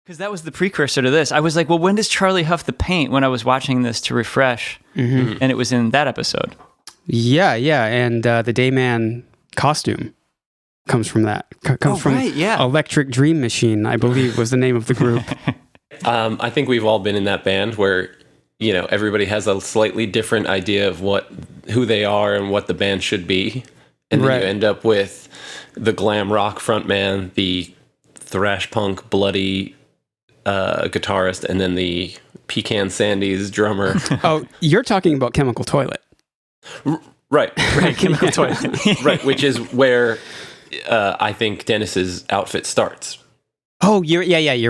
Because that was the precursor to this. I was like, well, when does Charlie huff the paint when I was watching this to refresh? Mm-hmm. And it was in that episode. Yeah. And the Dayman costume comes from that. Comes from Electric Dream Machine, I believe was the name of the group. I think we've all been in that band where, everybody has a slightly different idea of who they are and what the band should be. And then you end up with the glam rock frontman, the thrash punk bloody guitarist, and then the Pecan Sandy's drummer. Oh, you're talking about Chemical Toilet. Right, Chemical Toilet. Right, which is where I think Dennis's outfit starts. Oh, you're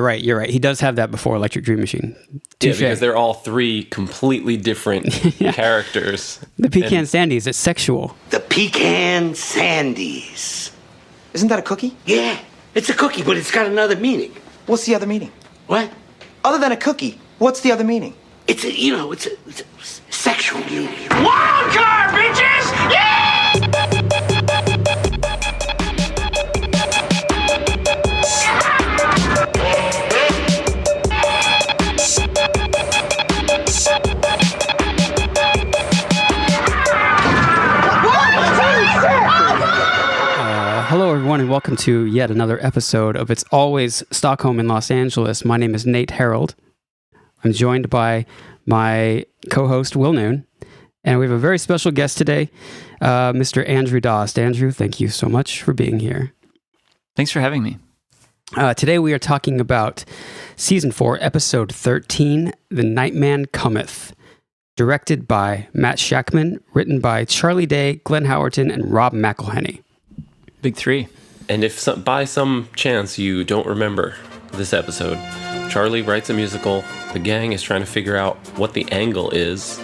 right. He does have that before Electric Dream Machine. Yeah, because they're all three completely different characters. The Pecan Sandies, it's sexual. The Pecan Sandies. Isn't that a cookie? Yeah, it's a cookie, but it's got another meaning. What's the other meaning? What? Other than a cookie, what's the other meaning? It's a sexual meaning. Wild card, bitches! Yeah! Hello, everyone, and welcome to yet another episode of It's Always Stockholm in Los Angeles. My name is Nate Harold. I'm joined by my co-host, Will Noon, and we have a very special guest today, Mr. Andrew Dost. Andrew, thank you so much for being here. Thanks for having me. Today we are talking about Season 4, Episode 13, The Nightman Cometh, directed by Matt Shackman, written by Charlie Day, Glenn Howerton, and Rob McElhenney. Big three. And if by some chance you don't remember this episode, Charlie writes a musical, the gang is trying to figure out what the angle is,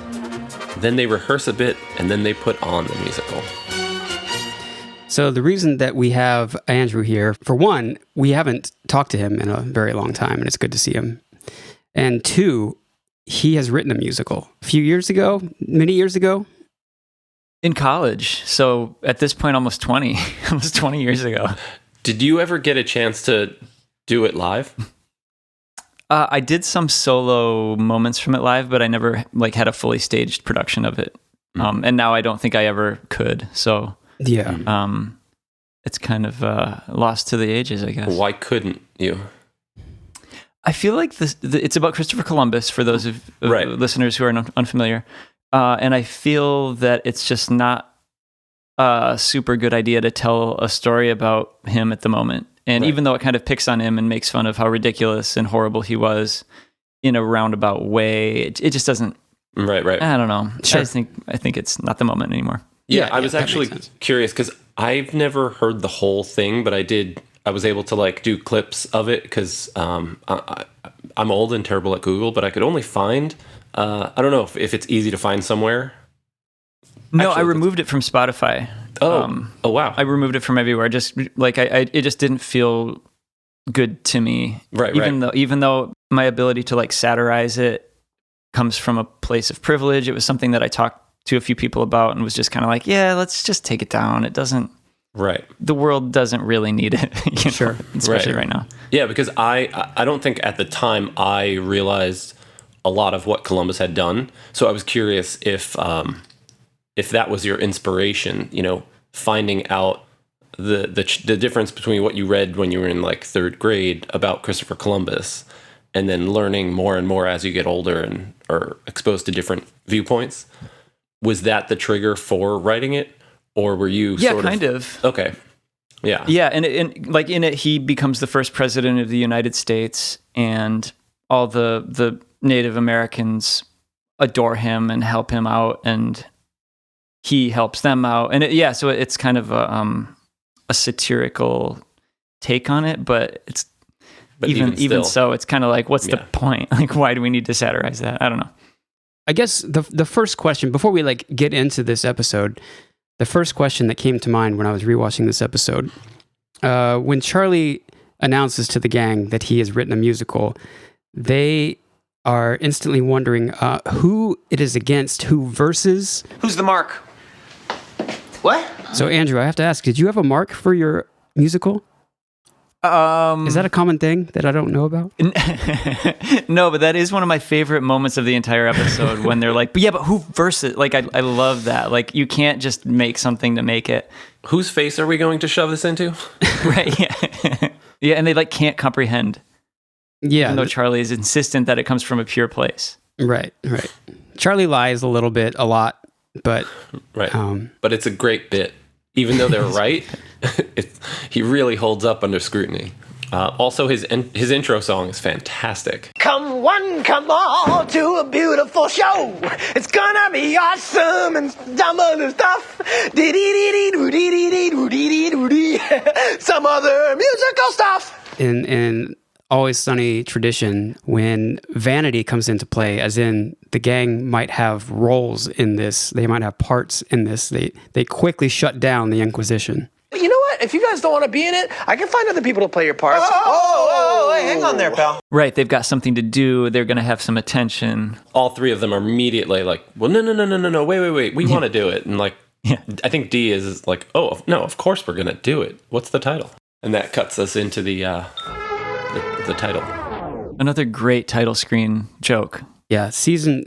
then they rehearse a bit, and then they put on the musical. So the reason that we have Andrew here, for one, we haven't talked to him in a very long time, and it's good to see him. And two, he has written a musical many years ago. In college. So at this point, almost 20 years ago. Did you ever get a chance to do it live? I did some solo moments from it live, but I never had a fully staged production of it. And now I don't think I ever could. So yeah, it's kind of lost to the ages, I guess. Why couldn't you? I feel like it's about Christopher Columbus, for those of listeners who are unfamiliar. And I feel that it's just not a super good idea to tell a story about him at the moment. And even though it kind of picks on him and makes fun of how ridiculous and horrible he was in a roundabout way, it just doesn't. Right. I don't know. Sure. I think it's not the moment anymore. Yeah, I was actually curious because I've never heard the whole thing, but I was able to do clips of it because I'm old and terrible at Google, but I could only find. I don't know if it's easy to find somewhere. No, actually, I removed it from Spotify. Oh wow! I removed it from everywhere. Just it just didn't feel good to me. Right. Even though my ability to satirize it comes from a place of privilege, it was something that I talked to a few people about and was just kind of let's just take it down. It doesn't. Right. The world doesn't really need it. Sure. Especially right now. Yeah, because I don't think at the time I realized a lot of what Columbus had done. So I was curious if that was your inspiration, finding out the difference between what you read when you were in third grade about Christopher Columbus and then learning more and more as you get older and are exposed to different viewpoints. Was that the trigger for writing it? Or were you kind of. Okay. Yeah. Yeah, and in it he becomes the first president of the United States, and all the Native Americans adore him and help him out, and he helps them out. And so it's kind of a satirical take on it, but even so, it's kind of what's the point? Why do we need to satirize that? I don't know. I guess the first question, before we get into this episode, the first question that came to mind when I was rewatching this episode, when Charlie announces to the gang that he has written a musical, they are instantly wondering who it is against, who versus. Who's the mark? What? So, Andrew, I have to ask, did you have a mark for your musical? Is that a common thing that I don't know about? No, but that is one of my favorite moments of the entire episode when they're like, but who versus? Like, I love that. Like, you can't just make something to make it. Whose face are we going to shove this into? Right, yeah. Yeah, and they like can't comprehend. Yeah. Even though Charlie is insistent that it comes from a pure place. Right. Charlie lies a lot, but... Right. But it's a great bit. Even though they're right, he really holds up under scrutiny. Also, his intro song is fantastic. Come one, come all to a beautiful show. It's gonna be awesome and some other stuff. Some other musical stuff. In Always Sunny tradition, when vanity comes into play, as in the gang might have roles in this, they might have parts in this, they quickly shut down the Inquisition. You know what? If you guys don't want to be in it, I can find other people to play your parts. Hey, hang on there, pal. Right, they've got something to do. They're going to have some attention. All three of them are immediately like, well, no, wait. We want to do it. And like, I think D is like, oh, no, of course we're going to do it. What's the title? And that cuts us into the title. Another great title screen joke. Yeah,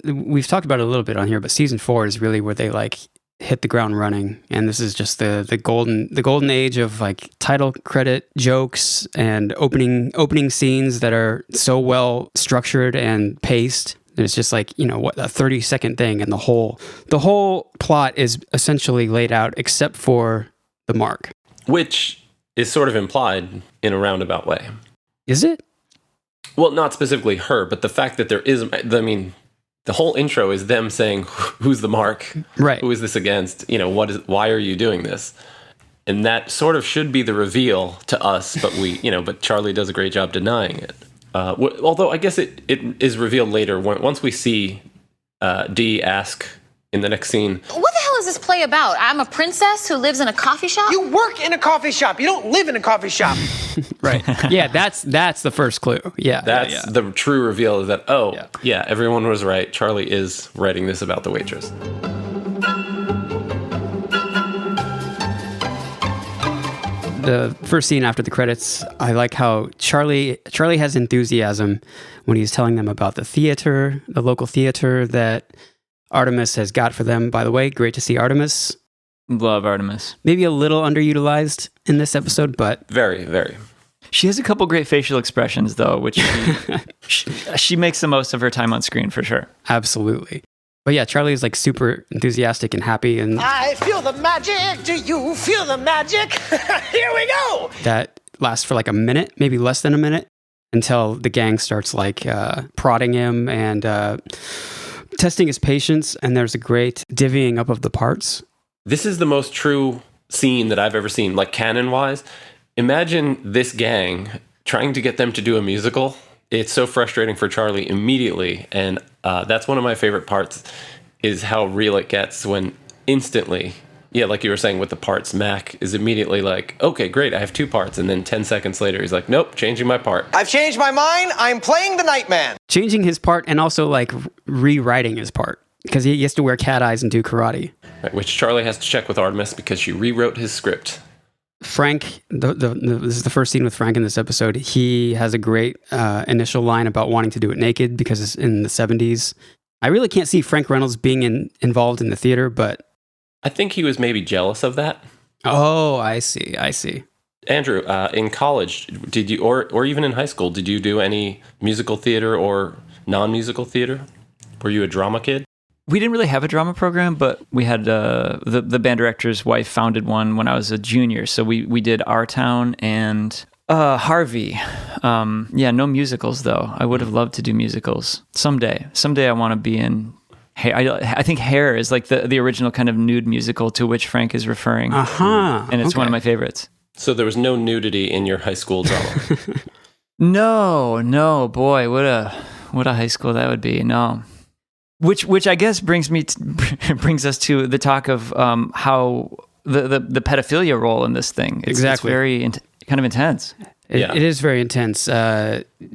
we've talked about it a little bit on here, but season 4 is really where they like hit the ground running, and this is just the golden age of like title credit jokes and opening scenes that are so well structured and paced. And it's just like, a 30-second thing, and the whole plot is essentially laid out except for the mark, which is sort of implied in a roundabout way. Is it? Well, not specifically her, but the fact that there is, the whole intro is them saying, who's the mark? Right. Who is this against? Why are you doing this? And that sort of should be the reveal to us, but but Charlie does a great job denying it. Although I guess it is revealed later once we see Dee ask in the next scene, what the hell is this play about? I'm a princess who lives in a coffee shop? You work in a coffee shop. You don't live in a coffee shop. Right. Yeah, that's the first clue. Yeah. That's the true reveal, is that, everyone was right. Charlie is writing this about the waitress. The first scene after the credits, I like how Charlie has enthusiasm when he's telling them about the local theater that Artemis has got for them. By the way, great to see Artemis. Love Artemis. Maybe a little underutilized in this episode, but... Very, very. She has a couple great facial expressions, though, which she makes the most of her time on screen, for sure. Absolutely. But yeah, Charlie is like super enthusiastic and happy. And I feel the magic. Do you feel the magic? Here we go. That lasts for like a minute, maybe less than a minute, until the gang starts like prodding him and... testing his patience, and there's a great divvying up of the parts. This is the most true scene that I've ever seen, like canon-wise. Imagine this gang trying to get them to do a musical. It's so frustrating for Charlie immediately, and that's one of my favorite parts, is how real it gets when instantly, like you were saying with the parts, Mac is immediately like, okay, great, I have 2 parts, and then 10 seconds later, he's like, nope, changing my part. I've changed my mind. I'm playing the Nightman. Changing his part and also like rewriting his part, because he has to wear cat eyes and do karate. Right, which Charlie has to check with Artemis because she rewrote his script. Frank, this is the first scene with Frank in this episode. He has a great initial line about wanting to do it naked because it's in the 70s. I really can't see Frank Reynolds being involved in the theater, but... I think he was maybe jealous of that. Oh, I see. Andrew, in college, did you, or even in high school, did you do any musical theater or non-musical theater? Were you a drama kid? We didn't really have a drama program, but we had the band director's wife founded one when I was a junior. So we did Our Town and Harvey. No musicals though. I would have loved to do musicals someday. Someday I want to be in. I think Hair is like the original kind of nude musical to which Frank is referring. And it's one of my favorites. So there was no nudity in your high school drama? No, boy, what a high school that would be. No. Which I guess brings us to the talk of how the pedophilia role in this thing. It's very kind of intense. It is very intense.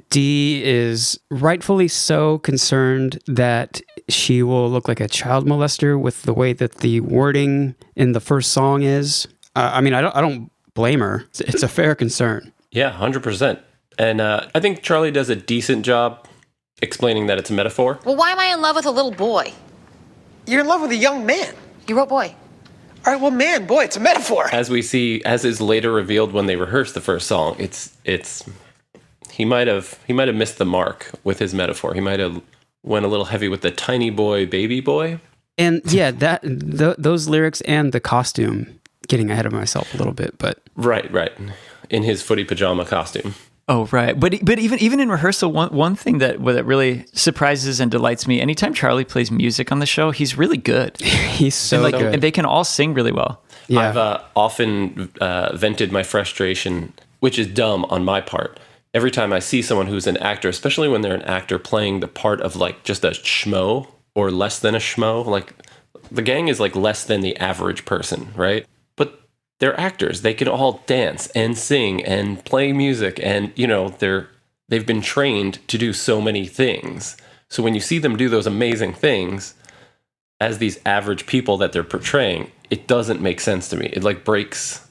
Dee is rightfully so concerned that she will look like a child molester with the way that the wording in the first song is. I don't blame her. It's a fair concern. Yeah, 100%. And I think Charlie does a decent job explaining that it's a metaphor. Well, why am I in love with a little boy? You're in love with a young man. You wrote boy. All right, well, man, boy, it's a metaphor. As we see, as is later revealed when they rehearse the first song, he might have missed the mark with his metaphor. He might have went a little heavy with the tiny boy, baby boy. And yeah, those lyrics and the costume, getting ahead of myself a little bit, but Right. In his footy pajama costume. Oh, right. But even in rehearsal, one thing that really surprises and delights me, anytime Charlie plays music on the show, he's really good. he's so good. And they can all sing really well. Yeah. I've often vented my frustration, which is dumb on my part. Every time I see someone who's an actor, especially when they're an actor playing the part of like just a schmo or less than a schmo, like the gang is like less than the average person, right? But they're actors. They can all dance and sing and play music, and they've been trained to do so many things. So when you see them do those amazing things as these average people that they're portraying, it doesn't make sense to me. It like breaks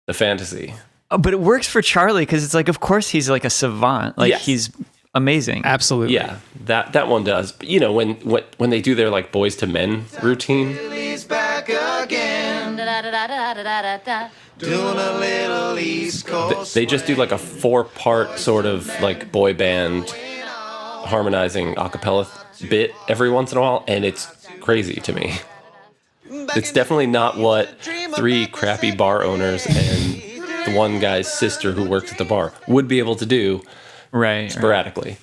the fantasy. But it works for Charlie because it's like, of course, he's like a savant. Like, Yes. he's amazing. Absolutely. Yeah, that one does. But when they do their like Boys to Men routine, He's back again, Da-da-da-da-da-da-da. doing a little East Coast. they just do like a 4-part sort of like boy band harmonizing a cappella bit every once in a while, and it's crazy to me. It's definitely not what 3 crappy bar owners and the one guy's sister who works at the bar would be able to do Right. sporadically.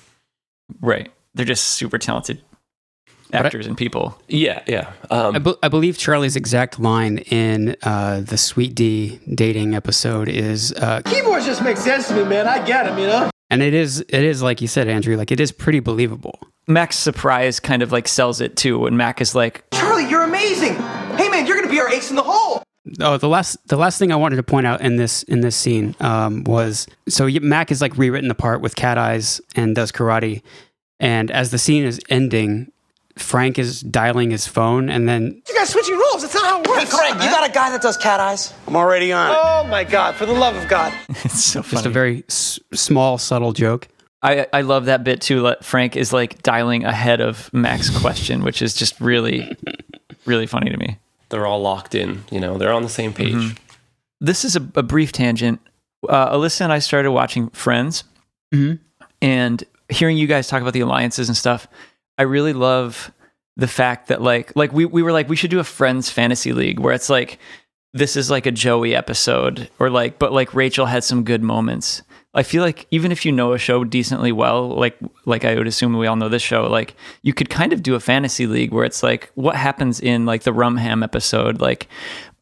Right. They're just super talented actors and people. Yeah. I believe Charlie's exact line in the Sweet D dating episode is, Keyboards just make sense to me, man. I get them, you know? and it is like you said, Andrew, like it is pretty believable. Mac's surprise kind of like sells it too. When Mac is like, Charlie, you're amazing. Hey, man, you're going to be our ace in the hole. Oh, the last thing I wanted to point out in this scene was Mac is like rewritten the part with cat eyes and does karate, and as the scene is ending, Frank is dialing his phone, and then You guys switching roles. That's not how it works. Hey, Frank, you got a guy that does cat eyes? I'm already on it. Oh, my God. For the love of God. it's so funny. just a very small, subtle joke. I love that bit too. Frank is like dialing ahead of Mac's question, which is just really, really funny to me. They're all locked in, they're on the same page. Mm-hmm. This is a brief tangent. Alyssa and I started watching Friends, and hearing you guys talk about the alliances and stuff, I really love the fact that like we were like, we should do a Friends fantasy league where it's like, this is like a Joey episode, or like, but like Rachel had some good moments. I feel like even if you know a show decently well, like I would assume we all know this show, like you could kind of do a fantasy league where it's like, what happens in like the Rumham episode? Like,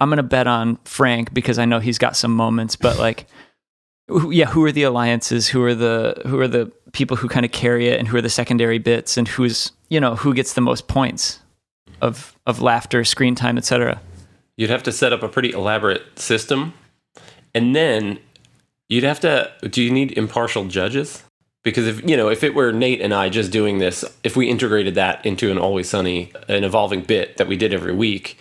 I'm going to bet on Frank because I know he's got some moments, but like, who are the alliances? Who are the people who kind of carry it, and who are the secondary bits, and who's, who gets the most points of laughter, screen time, etc. You'd have to set up a pretty elaborate system, and then you'd have to. Do you need impartial judges? Because if it were Nate and I just doing this, if we integrated that into an Always Sunny, an evolving bit that we did every week,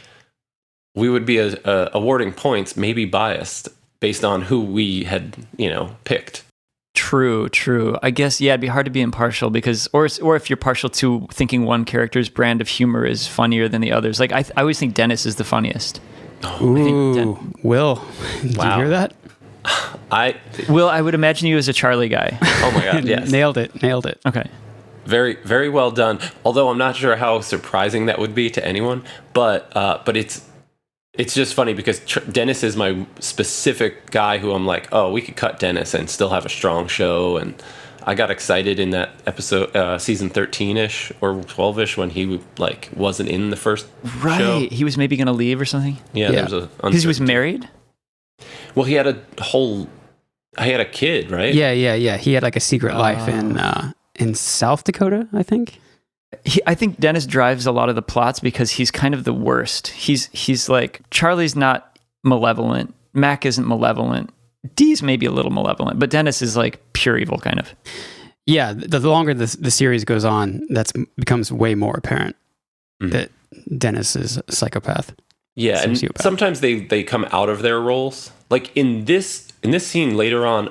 we would be awarding points, maybe biased based on who we had, picked. True. I guess, yeah, it'd be hard to be impartial because, or if you're partial to thinking one character's brand of humor is funnier than the others. Like I always think Dennis is the funniest. Ooh, Will, did you hear that? Will, I would imagine you as a Charlie guy. Oh my God, yes. Nailed it. Okay. Very, very well done. Although I'm not sure how surprising that would be to anyone, but it's just funny because Dennis is my specific guy who I'm like, oh, we could cut Dennis and still have a strong show. And I got excited in that episode, season 13-ish or 12-ish, when he like wasn't in the first show. He was maybe going to leave or something. Yeah, there was Because he was married. Well, he had a kid, right? Yeah. He had like a secret life in South Dakota, I think. I think Dennis drives a lot of the plots because he's kind of the worst. He's like, Charlie's not malevolent. Mac isn't malevolent. Dee's maybe a little malevolent, but Dennis is like pure evil, kind of. Yeah, the longer the series goes on, that becomes way more apparent that Dennis is a psychopath. Yeah, and Sociopath. sometimes they come out of their roles. Like in this in this scene later on,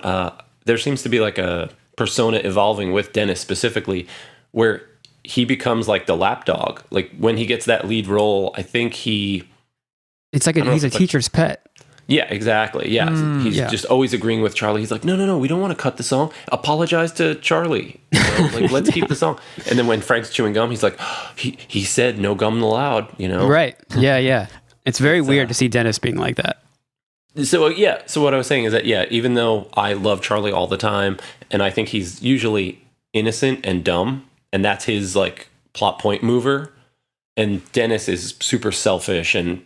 there seems to be like a persona evolving with Dennis specifically, where he becomes like the lapdog. Like when he gets that lead role, I think it's like he's a teacher's pet. Yeah, exactly. Yeah. He's just always agreeing with Charlie. He's like, no, we don't want to cut the song. Apologize to Charlie. You know, like, let's keep the song. And then when Frank's chewing gum, he's like, he said no gum allowed, you know? Right. Yeah. It's very weird to see Dennis being like that. So, so what I was saying is that, even though I love Charlie all the time, and I think he's usually innocent and dumb, and that's his, like, plot point mover, and Dennis is super selfish and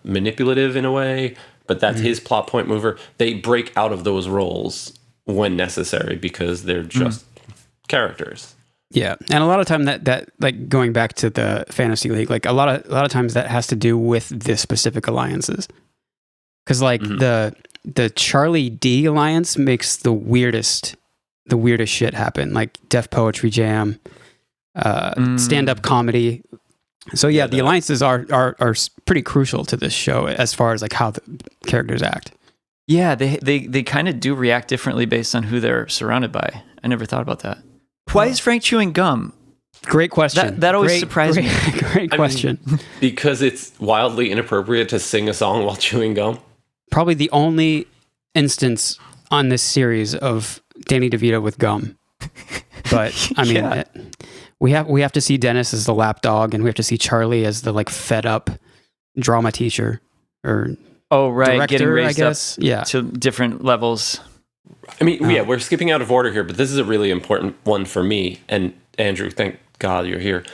manipulative in a way, but that's his plot point mover. They break out of those roles when necessary because they're just characters. Yeah, and a lot of time that like going back to the fantasy league, like a lot of times that has to do with the specific alliances, because like the Charlie D alliance makes the weirdest shit happen, like Def Poetry Jam, stand up comedy. So the alliances are pretty crucial to this show as far as like how the characters act. Yeah, they kind of do react differently based on who they're surrounded by. I never thought about that. Why is Frank chewing gum? Great question. That always surprised me. Great question. I mean, because it's wildly inappropriate to sing a song while chewing gum. Probably the only instance on this series of Danny DeVito with gum. But I mean, we have to see Dennis as the lapdog, and we have to see Charlie as the like fed up drama teacher or director, getting raised I guess. up to different levels. I mean, we're skipping out of order here, but this is a really important one for me. And Andrew, thank God you're here.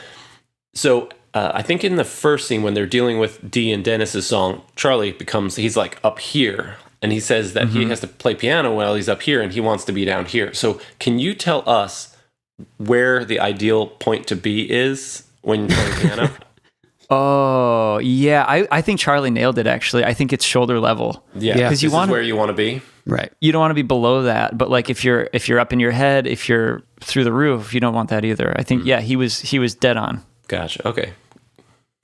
So I think in the first scene when they're dealing with Dee and Dennis's song, Charlie he's like up here, and he says that he has to play piano while he's up here, and he wants to be down here. So can you tell us where the ideal point to be is when you're playing piano? Oh, yeah. I think Charlie nailed it, actually. I think it's shoulder level. Yeah. Because you want where you want to be. Right. You don't want to be below that. But like if you're up in your head, if you're through the roof, you don't want that either. I think, he was dead on. Gotcha. Okay.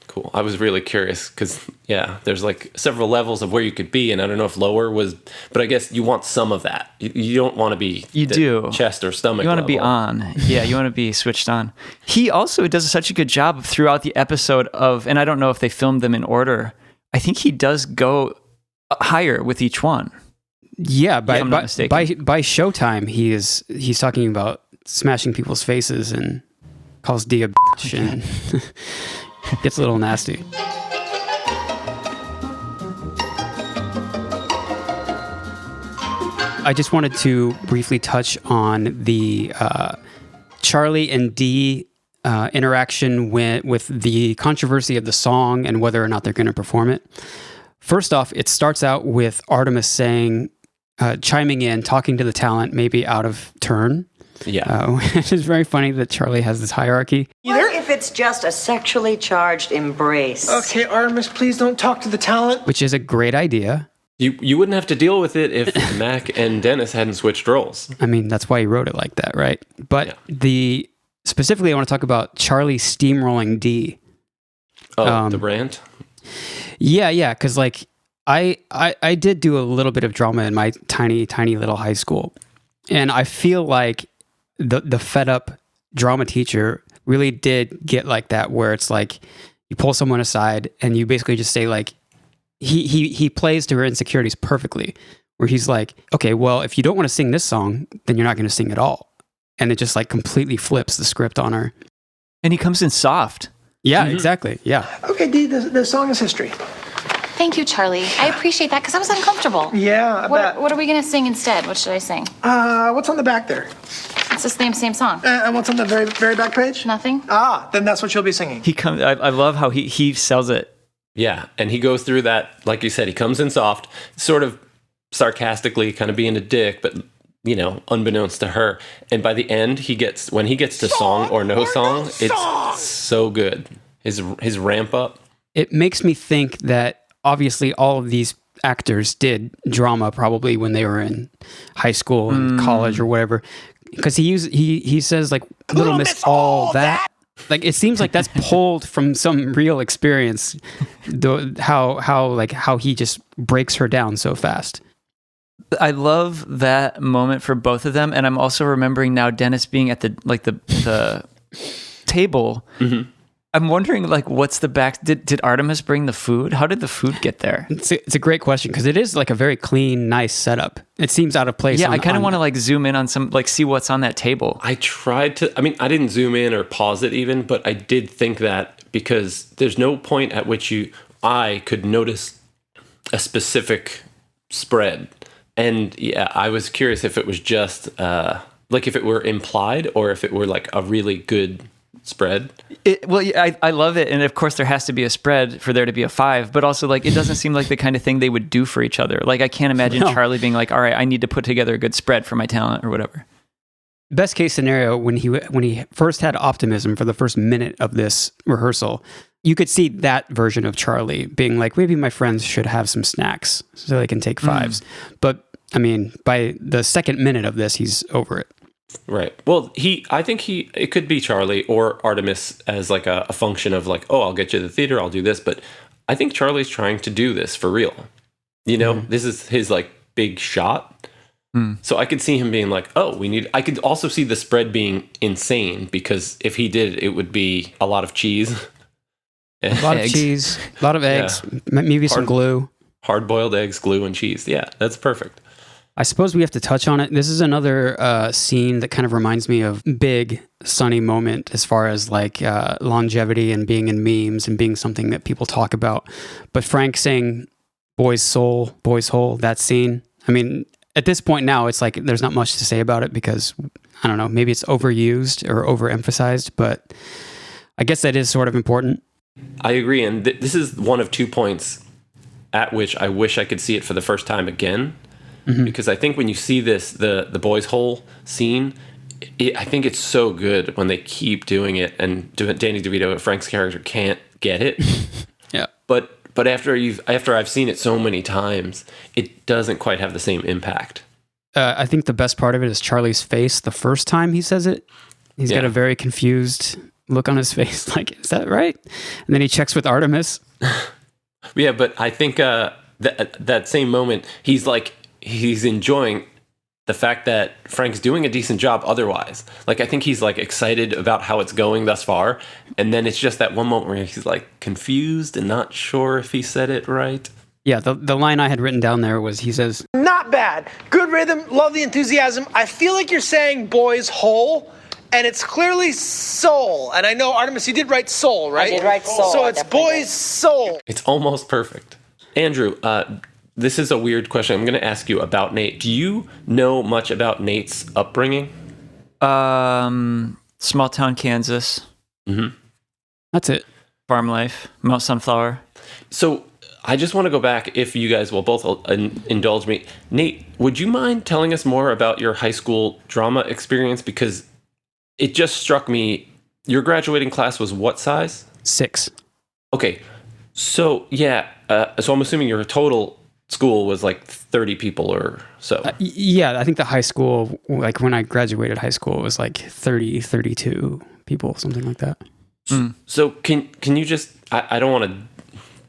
Cool. I was really curious because, there's like several levels of where you could be. And I don't know if lower was, but I guess you want some of that. You don't want to be chest or stomach. You want to be on. Yeah, you want to be switched on. He also does such a good job throughout the episode of, and I don't know if they filmed them in order. I think he does go higher with each one. Yeah, by I'm not mistaken. by showtime, he's talking about smashing people's faces and calls Dee a bitch and gets a little nasty. I just wanted to briefly touch on the Charlie and Dee interaction with the controversy of the song and whether or not they're going to perform it. First off, it starts out with Artemis saying, chiming in, talking to the talent, maybe out of turn. Yeah. Which is very funny that Charlie has this hierarchy. What if it's just a sexually charged embrace? Okay, Artemis, please don't talk to the talent. Which is a great idea. You wouldn't have to deal with it if Mac and Dennis hadn't switched roles. I mean, that's why he wrote it like that, right? But specifically, I want to talk about Charlie steamrolling Dee. Oh, the rant? Yeah, because like I did do a little bit of drama in my tiny little high school, and I feel like the fed up drama teacher really did get like that, where it's like you pull someone aside and you basically just say like he plays to her insecurities perfectly, where he's like, okay, well, if you don't want to sing this song, then you're not going to sing at all, and it just like completely flips the script on her. And he comes in soft. Yeah, exactly. Yeah. Okay, Dee, the song is history. Thank you, Charlie. I appreciate that because I was uncomfortable. Yeah, I bet. What are we going to sing instead? What should I sing? What's on the back there? It's the same song. And what's on the very, very back page? Nothing. Then that's what you'll be singing. He comes. I love how he sells it. Yeah, and he goes through that, like you said, he comes in soft, sort of sarcastically, kind of being a dick, but, unbeknownst to her. And by the end, when he gets to song or no song, it's so good. His ramp up. It makes me think that obviously all of these actors did drama probably when they were in high school and college or whatever, because he says like Little Miss all that. Like it seems like that's pulled from some real experience. How he just breaks her down so fast. I love that moment for both of them, and I'm also remembering now Dennis being at the table. Mm-hmm. I'm wondering, like, what's the back? Did Artemis bring the food? How did the food get there? It's a great question because it is like a very clean, nice setup. It seems out of place. Yeah, I kind of want to like zoom in on some, like, see what's on that table. I tried to. I mean, I didn't zoom in or pause it even, but I did think that because there's no point at which I could notice a specific spread. And yeah, I was curious if it was just like if it were implied or if it were like a really good spread. I love it, and of course there has to be a spread for there to be a 5, but also like it doesn't seem like the kind of thing they would do for each other. Like I can't imagine Charlie being like, all right, I need to put together a good spread for my talent or whatever. Best case scenario, when he first had optimism for the first minute of this rehearsal, you could see that version of Charlie being like, maybe my friends should have some snacks so they can take 5s. But I mean, by the second minute of this, he's over it. Right. Well, I think it could be Charlie or Artemis as like a function of like, oh, I'll get you to the theater, I'll do this. But I think Charlie's trying to do this for real. You know, this is his like big shot. So I could see him being like, oh, I could also see the spread being insane because if he did, it would be a lot of cheese. A lot of cheese, a lot of eggs, maybe some glue. Hard-boiled eggs, glue, and cheese. Yeah, that's perfect. I suppose we have to touch on it. This is another scene that kind of reminds me of Big Sunny moment as far as like longevity and being in memes and being something that people talk about. But Frank saying boy's soul, boy's hole, that scene. I mean, at this point now, it's like there's not much to say about it because, I don't know, maybe it's overused or overemphasized, but I guess that is sort of important. I agree. And this is one of 2 points at which I wish I could see it for the first time again. Because I think when you see this, the boys' hole scene, I think it's so good when they keep doing it, and Danny DeVito, Frank's character, can't get it. Yeah. But after I've seen it so many times, it doesn't quite have the same impact. I think the best part of it is Charlie's face the first time he says it. He's got a very confused look on his face, like, is that right? And then he checks with Artemis. Yeah, but I think that same moment, he's enjoying the fact that Frank's doing a decent job otherwise. Like, I think he's like excited about how it's going thus far. And then it's just that one moment where he's like confused and not sure if he said it right. Yeah, the line I had written down there was, he says, Not bad. Good rhythm. Love the enthusiasm. I feel like you're saying boy's hole, and it's clearly soul. And I know, Artemis, you did write soul, right? I did write soul. So it's boy's soul. It's almost perfect. Andrew, this is a weird question. I'm going to ask you about Nate. Do you know much about Nate's upbringing? Small town Kansas. Mm-hmm. That's it. Farm life. Mount Sunflower. So I just want to go back, if you guys will both indulge me. Nate, would you mind telling us more about your high school drama experience? Because it just struck me, your graduating class was what size? 6. Okay. So, yeah. So I'm assuming your total school was like 30 people or so. Yeah, I think the high school, like when I graduated high school, it was like 30, 32 people, something like that. So can you just, I don't want to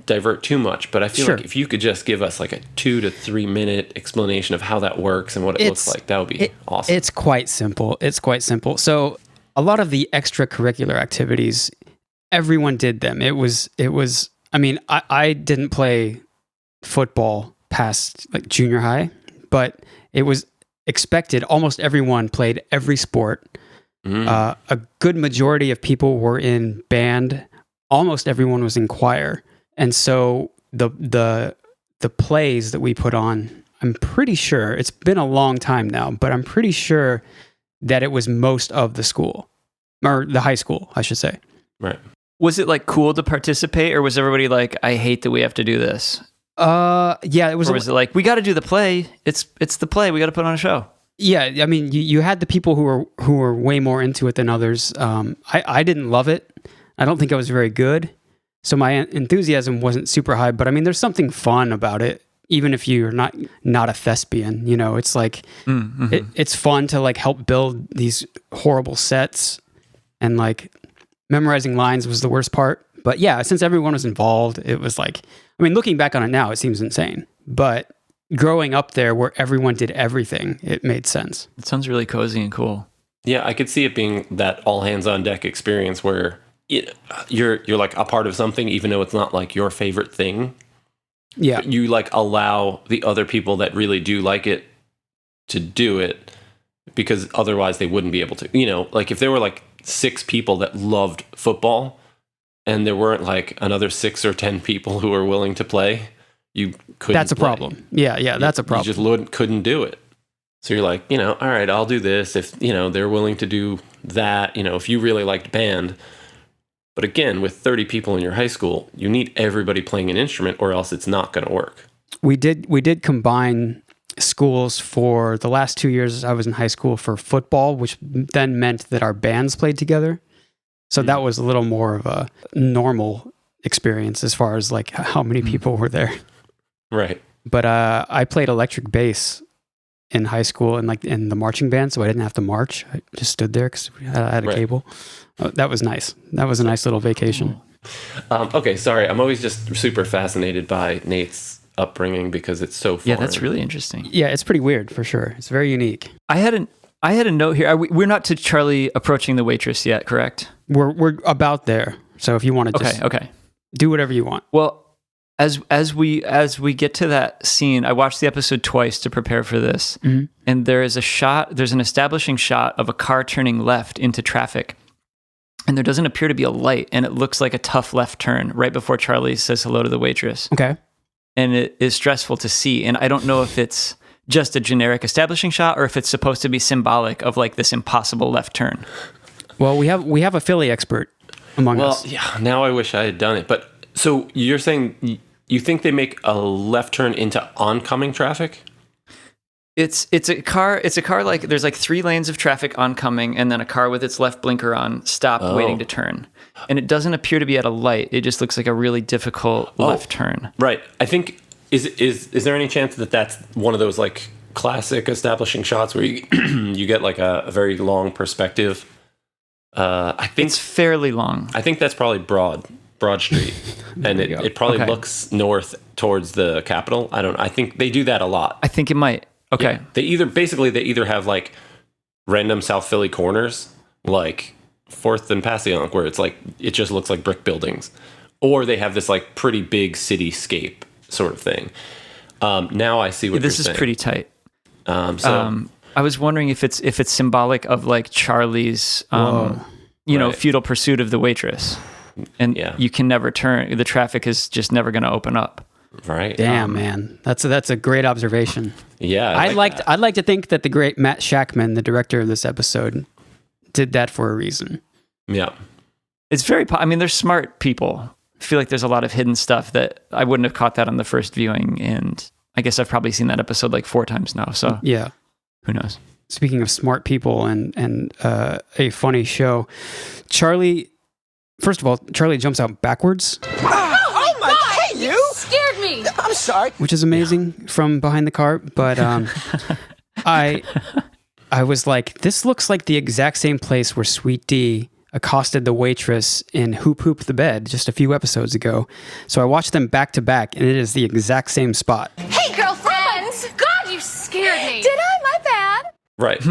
divert too much, but I feel like if you could just give us like a 2 to 3 minute explanation of how that works and what it looks like, that would be awesome. It's quite simple. So a lot of the extracurricular activities, everyone did them. It was, I mean, I didn't play football past like junior high, but it was expected. Almost everyone played every sport. A good majority of people were in band. Almost everyone was in choir. And so the plays that we put on, I'm pretty sure, it's been a long time now, but I'm pretty sure that it was most of the school, or the high school, I should say. Right. Was it like cool to participate, or was everybody like, I hate that we have to do this? Yeah, it was. Or was it like, we got to do the play? It's the play. We got to put on a show. Yeah, I mean, you had the people who were way more into it than others. I didn't love it. I don't think I was very good. So my enthusiasm wasn't super high, but I mean, there's something fun about it, even if you're not a thespian. You know, it's like it's fun to like help build these horrible sets, and like memorizing lines was the worst part. But yeah, since everyone was involved, it was like, I mean, looking back on it now, it seems insane, but growing up there where everyone did everything, it made sense. It sounds really cozy and cool. Yeah, I could see it being that all hands on deck experience where you're like a part of something, even though it's not like your favorite thing. Yeah. You like allow the other people that really do like it to do it, because otherwise they wouldn't be able to. Like if there were like 6 people that loved football and there weren't like another 6 or 10 people who were willing to play, you couldn't. That's a play. problem. Yeah, that's a problem. You just couldn't do it. So you're like, all right, I'll do this if, they're willing to do that, if you really liked band. But again, with 30 people in your high school, you need everybody playing an instrument or else it's not going to work. We did combine schools for the last 2 years I was in high school for football, which then meant that our bands played together. So that was a little more of a normal experience as far as like how many people were there. Right. But I played electric bass in high school and like in the marching band, so I didn't have to march. I just stood there because I had a cable. That was nice. That was a nice little vacation. Okay, sorry. I'm always just super fascinated by Nate's upbringing because it's so foreign. Yeah, that's really interesting. Yeah, it's pretty weird for sure. It's very unique. I had a note here. We're not to Charlie approaching the waitress yet, correct? We're about there. So if you want to just do whatever you want. Well, as we get to that scene, I watched the episode twice to prepare for this, and there's an establishing shot of a car turning left into traffic, and there doesn't appear to be a light, and it looks like a tough left turn right before Charlie says hello to the waitress. Okay. And it is stressful to see, and I don't know if it's just a generic establishing shot or if it's supposed to be symbolic of like this impossible left turn. Well, we have a Philly expert among us. Well, yeah, now I wish I had done it. But so you're saying you think they make a left turn into oncoming traffic? It's a car like there's like 3 lanes of traffic oncoming and then a car with its left blinker on stopped waiting to turn. And it doesn't appear to be at a light. It just looks like a really difficult left turn. Right. I think is there any chance that that's one of those like classic establishing shots where you get like a very long perspective? I think it's fairly long. I think that's probably Broad Street, and it probably looks north towards the Capitol. I don't know. I think they do that a lot. I think it might. Okay. Yeah. They either have like random South Philly corners, like 4th and Passyunk, where it's like it just looks like brick buildings, or they have this like pretty big cityscape sort of thing. Now I see what this you're saying. Is pretty tight. I was wondering if it's symbolic of like Charlie's futile pursuit of the waitress. And you can never turn. The traffic is just never going to open up. Right. Damn, man. That's a great observation. Yeah. I'd like to think that the great Matt Shackman, the director of this episode, did that for a reason. Yeah. It's very, they're smart people. I feel like there's a lot of hidden stuff that I wouldn't have caught that on the first viewing. And I guess I've probably seen that episode like 4 times now. So yeah. Who knows? Speaking of smart people and a funny show, Charlie, first of all, Charlie jumps out backwards. Oh my God! Hey, you scared me. I'm sorry. Which is amazing from behind the car. But I was like, this looks like the exact same place where Sweet D accosted the waitress in Hoop Hoop the Bed just a few episodes ago. So I watched them back to back, and it is the exact same spot. Hey, girlfriends! God, you scared me. Did I? My bad. Right.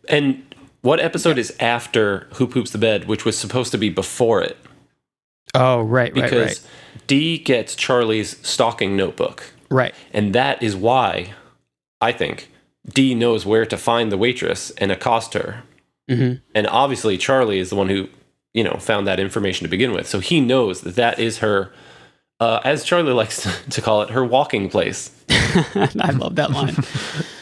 And what episode is after Hoop Hoops the Bed, which was supposed to be before it? Oh, right. Because Dee gets Charlie's stalking notebook. Right. And that is why I think Dee knows where to find the waitress and accost her. Mm-hmm. And obviously Charlie is the one who, found that information to begin with. So he knows that is her, as Charlie likes to call it, her walking place. I love that line.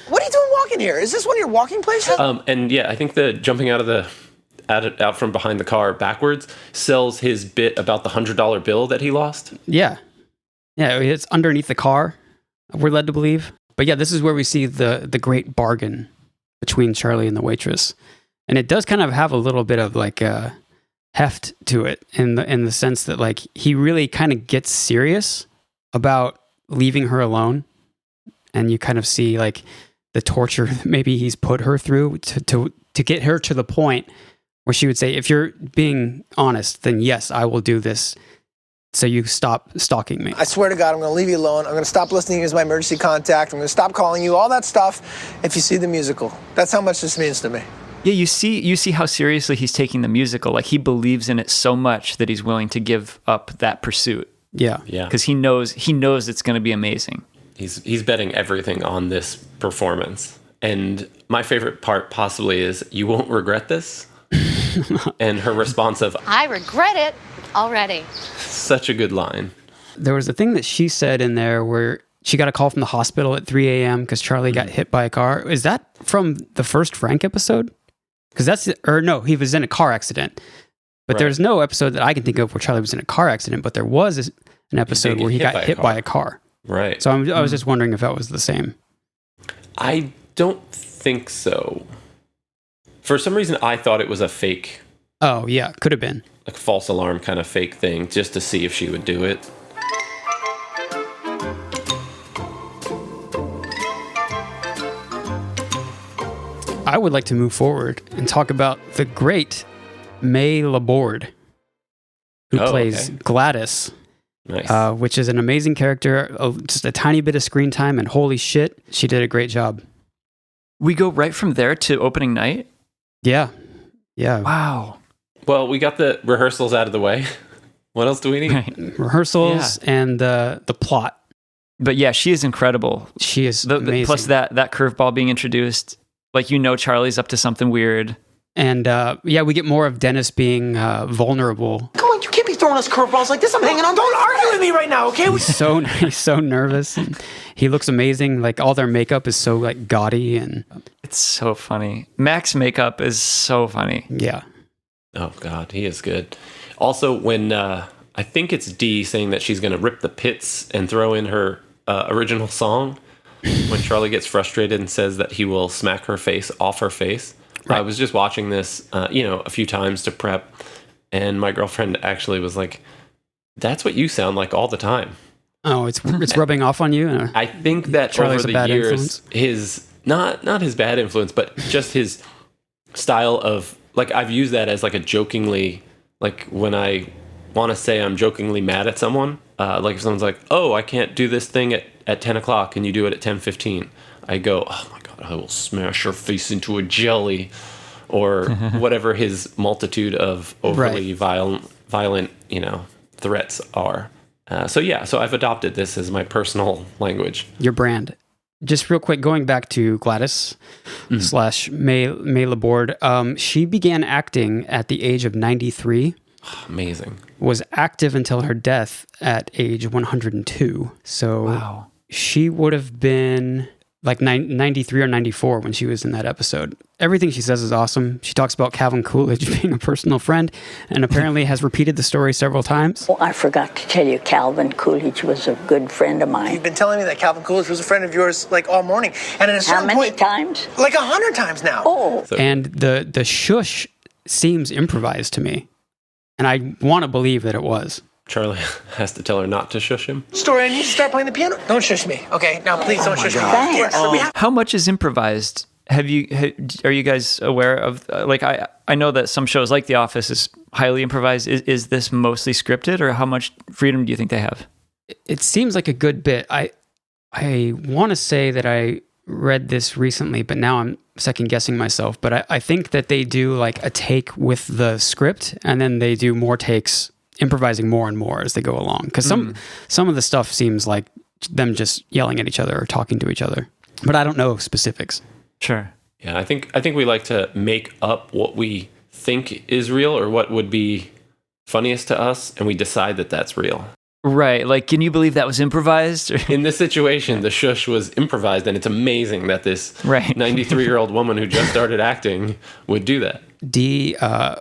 What are you doing walking here? Is this one of your walking places? And yeah, I think the jumping out from behind the car backwards sells his bit about the $100 bill that he lost. Yeah. Yeah, it's underneath the car, we're led to believe. But yeah, this is where we see the great bargain between Charlie and the waitress. And it does kind of have a little bit of like a heft to it in the sense that like he really kind of gets serious about leaving her alone. And you kind of see like the torture that maybe he's put her through to get her to the point where she would say, if you're being honest, then yes, I will do this so you stop stalking me. I swear to God, I'm going to leave you alone. I'm going to stop listening to you as my emergency contact. I'm going to stop calling you, all that stuff, if you see the musical. That's how much this means to me. Yeah, you see how seriously he's taking the musical. Like, he believes in it so much that he's willing to give up that pursuit. Yeah. Because he knows it's going to be amazing. He's betting everything on this performance. And my favorite part possibly is, "You won't regret this." And her response of, I regret it already. such a good line. There was a thing that she said in there where she got a call from the hospital at 3 a.m. because Charlie got hit by a car. Is that from the first Frank episode? Because no, he was in a car accident. But there's no episode that I can think of where Charlie was in a car accident, but there was an episode where he got hit by a car. Right. So I was just wondering if that was the same. I don't think so. For some reason, I thought it was a fake, Oh, yeah, could have been. like false alarm kind of fake thing, just to see if she would do it. I would like to move forward and talk about the great May Laborde, who plays Gladys, Nice. which is an amazing character. Just a tiny bit of screen time, and holy shit, she did a great job. We go right from there to opening night? Yeah. Yeah. Wow. Well, we got the rehearsals out of the way. What else do we need? Right. Rehearsals and the plot. But yeah, she is incredible. She is amazing. Plus that curveball being introduced. Like, Charlie's up to something weird. And we get more of Dennis being vulnerable. Come on, you can't be throwing us curveballs like this. I'm hanging on. Don't argue with me right now, okay? He's so nervous. And he looks amazing. Like, all their makeup is so like gaudy, and It's so funny. Mac's makeup is so funny. yeah. Oh, God, he is good. Also, when I think it's Dee saying that she's going to rip the pits and throw in her original song, when Charlie gets frustrated and says that he will smack her face off her face. Right. I was just watching this, a few times to prep, and my girlfriend actually was like, "That's what you sound like all the time." Oh, it's rubbing off on you. I think that Charlie's over a the bad years, influence? his not his bad influence, but just his style of, like, I've used that as like a jokingly, like when I want to say I'm jokingly mad at someone, like if someone's like, "Oh, I can't do this thing at 10 o'clock and you do it at 10:15," I go, "Oh my God, I will smash your face into a jelly," or whatever his multitude of overly violent, threats are. So I've adopted this as my personal language. Your brand. Just real quick, going back to Gladys / May Laborde, she began acting at the age of 93. Amazing. Was active until her death at age 102. So Wow. she would have been like 93 or 94 when she was in that episode. Everything she says is awesome. She talks about Calvin Coolidge being a personal friend, and apparently has repeated the story several times. Oh, I forgot to tell you, Calvin Coolidge was a good friend of mine. You've been telling me that Calvin Coolidge was a friend of yours, like, all morning. And at a certain How many point, times? like 100 times now. Oh, And the shush seems improvised to me. And I want to believe that it was. Charlie has to tell her not to shush him. Story, I need to start playing the piano. Don't shush me, okay? Now, please don't shush me. thanks. How much is improvised? Are you guys aware of, I know that some shows like The Office is highly improvised. Is this mostly scripted, or how much freedom do you think they have? It seems like a good bit. I want to say that I read this recently, but now I'm second guessing myself. But I think that they do like a take with the script, and then they do more takes, improvising more and more as they go along. Because some of the stuff seems like them just yelling at each other or talking to each other. But I don't know specifics. Sure. Yeah, I think we like to make up what we think is real or what would be funniest to us, and we decide that that's real. Right. Like, can you believe that was improvised? In this situation, the shush was improvised, and it's amazing that this 93-year-old woman who just started acting would do that. Dee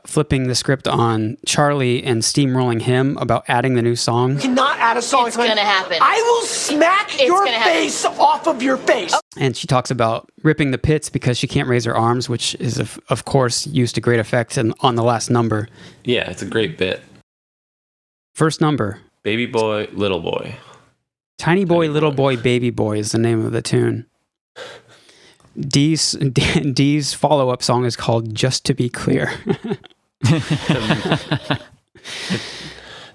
flipping the script on Charlie and steamrolling him about adding the new song. You cannot add a song. It's gonna happen. I will smack your face off of your face. And she talks about ripping the pits because she can't raise her arms, which is, of course, used to great effect on the last number. Yeah, it's a great bit. First number. Baby boy, little boy. Tiny boy, little boy, baby boy is the name of the tune. Dee's follow-up song is called Just to Be Clear.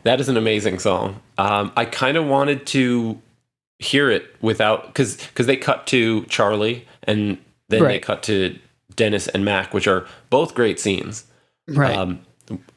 That is an amazing song. I kind of wanted to hear it without, because they cut to Charlie and then they cut to Dennis and Mac, which are both great scenes. Right.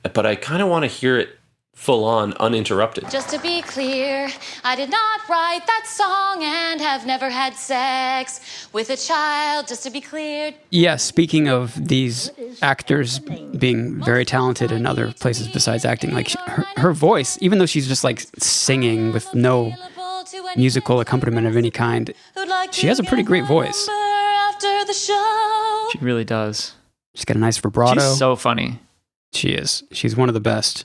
But I kind of want to hear it full on, uninterrupted. Just to be clear, I did not write that song and have never had sex with a child, just to be clear. Yeah, speaking of these actors being very talented in other places besides acting, like her voice, even though she's just like singing with no musical accompaniment of any kind, she has a pretty great voice. After the show. She really does. She's got a nice vibrato. She's so funny. She is. She's one of the best.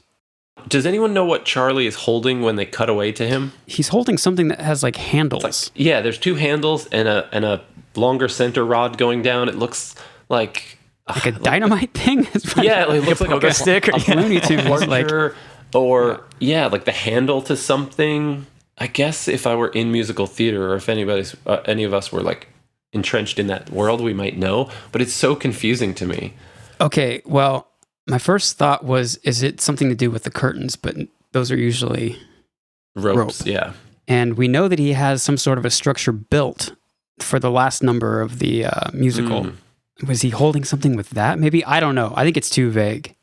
Does anyone know what Charlie is holding when they cut away to him? He's holding something that has like handles. Like, there's two handles and a longer center rod going down. It looks like a dynamite thing. Yeah, it looks like a stick or a Looney Tunes, like like the handle to something. I guess if I were in musical theater, or if any of us were like entrenched in that world, we might know. But it's so confusing to me. Okay, well, my first thought was, is it something to do with the curtains? But those are usually ropes. rope. Yeah. And we know that he has some sort of a structure built for the last number of the musical. Was he holding something with that? Maybe? I don't know. I think it's too vague.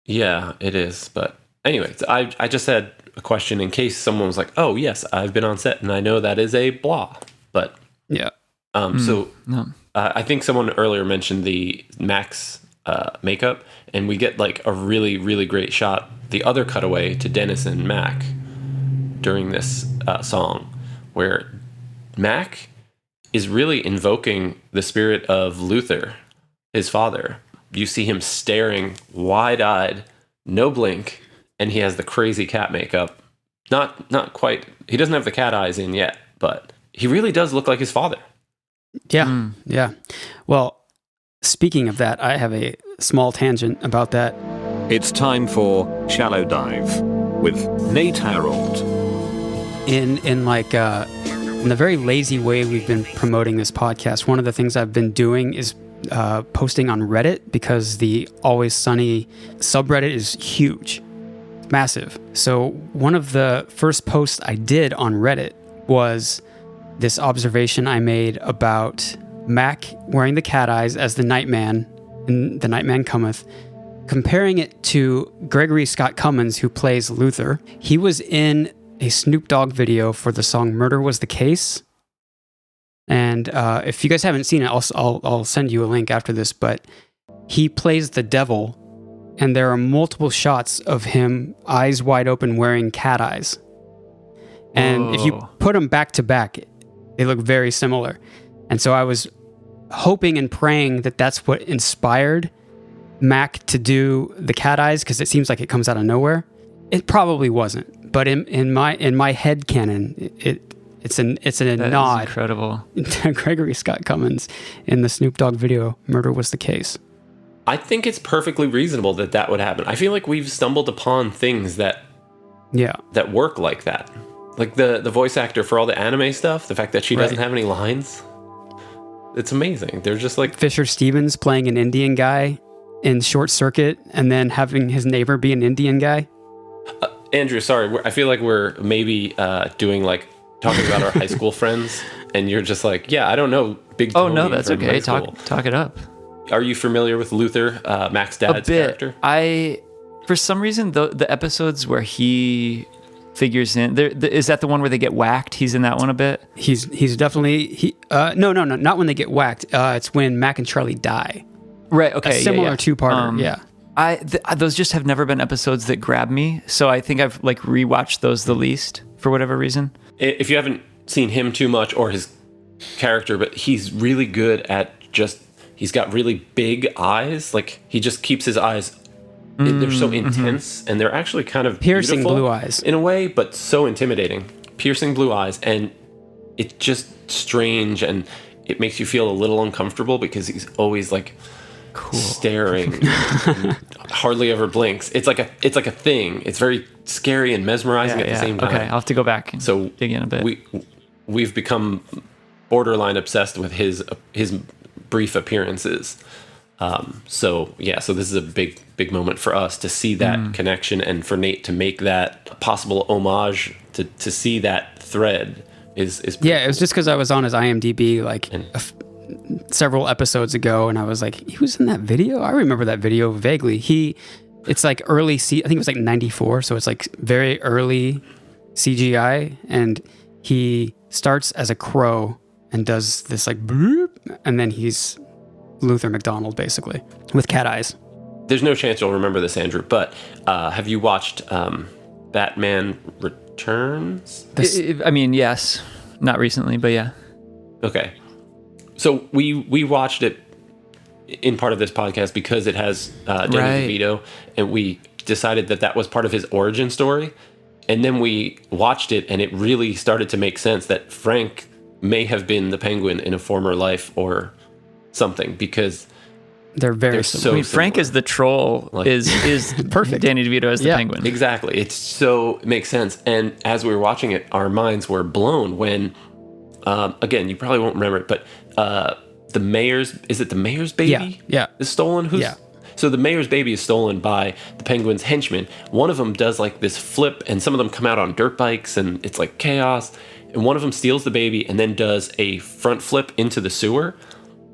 Yeah, it is. But anyway, I just had a question in case someone was like, oh, yes, I've been on set and I know that is a blah. But yeah. I think someone earlier mentioned the Max makeup, and we get like a really, really great shot, the other cutaway to Dennis and Mac during this song, where Mac is really invoking the spirit of Luther, his father. You see him staring wide-eyed, no blink, and he has the crazy cat makeup. Not quite, he doesn't have the cat eyes in yet, but he really does look like his father. Yeah, yeah. Well, speaking of that, I have a small tangent about that. It's time for Shallow Dive with Nate Harold. In the very lazy way we've been promoting this podcast, one of the things I've been doing is posting on Reddit, because the Always Sunny subreddit is huge, massive. So one of the first posts I did on Reddit was this observation I made about Mac wearing the cat eyes as the Nightman in The Nightman Cometh, comparing it to Gregory Scott Cummins, who plays Luther. He was in a Snoop Dogg video for the song Murder Was the Case. And if you guys haven't seen it, I'll send you a link after this, but he plays the devil, and there are multiple shots of him eyes wide open wearing cat eyes. And if you put them back to back, they look very similar. And so I was hoping and praying that that's what inspired Mac to do the cat eyes, because it seems like it comes out of nowhere. It probably wasn't, but in my head canon, it's a nod. Incredible. To Gregory Scott Cummins in the Snoop Dogg video, Murder Was the Case. I think it's perfectly reasonable that would happen. I feel like we've stumbled upon things that work like that. Like the voice actor for all the anime stuff, the fact that she doesn't have any lines. It's amazing. They're just like Fisher Stevens playing an Indian guy in Short Circuit, and then having his neighbor be an Indian guy. Andrew, sorry, I feel like we're maybe doing like talking about our high school friends, and you're just like, yeah, I don't know Big Tony. Oh no, that's from okay. high school. Talk it up. Are you familiar with Luther, Mac's dad's character? For some reason, the episodes where he figures in, is that the one where they get whacked? He's in that one a bit. He's definitely no, not when they get whacked. It's when Mac and Charlie die. Right. Okay. A similar two-parter. Yeah. Those just have never been episodes that grab me, so I think I've like rewatched those the least for whatever reason. If you haven't seen him too much or his character, but he's really good at he's got really big eyes. Like he just keeps his eyes. They're so intense, and they're actually kind of piercing beautiful blue eyes in a way, but so intimidating. Piercing blue eyes, and it's just strange, and it makes you feel a little uncomfortable because he's always like staring, and hardly ever blinks. It's like a thing. It's very scary and mesmerizing at the same time. Okay, I'll have to go back and dig in a bit. We've become borderline obsessed with his brief appearances. So this is a big moment for us to see that connection, and for Nate to make that possible homage, to see that thread is yeah. It was just because I was on his IMDb several episodes ago, and I was like, he was in that video. I remember that video vaguely. It's like early I think it was like 94, so it's like very early CGI, and he starts as a crow and does this like bloop, and then he's Luther McDonald basically with cat eyes. There's no chance you'll remember this, Andrew, but have you watched Batman Returns? I mean, yes, not recently, but yeah. Okay, so we watched it in part of this podcast because it has Danny DeVito, and we decided that was part of his origin story. And then we watched it, and it really started to make sense that Frank may have been the Penguin in a former life or something, because they're very so I mean, Frank as the troll is perfect. Danny DeVito as the Penguin. Exactly. It makes sense. And as we were watching it, our minds were blown when, again, you probably won't remember it, but the mayor's baby? Yeah. Is stolen? So the mayor's baby is stolen by the Penguin's henchmen. One of them does like this flip, and some of them come out on dirt bikes, and it's like chaos. And one of them steals the baby and then does a front flip into the sewer.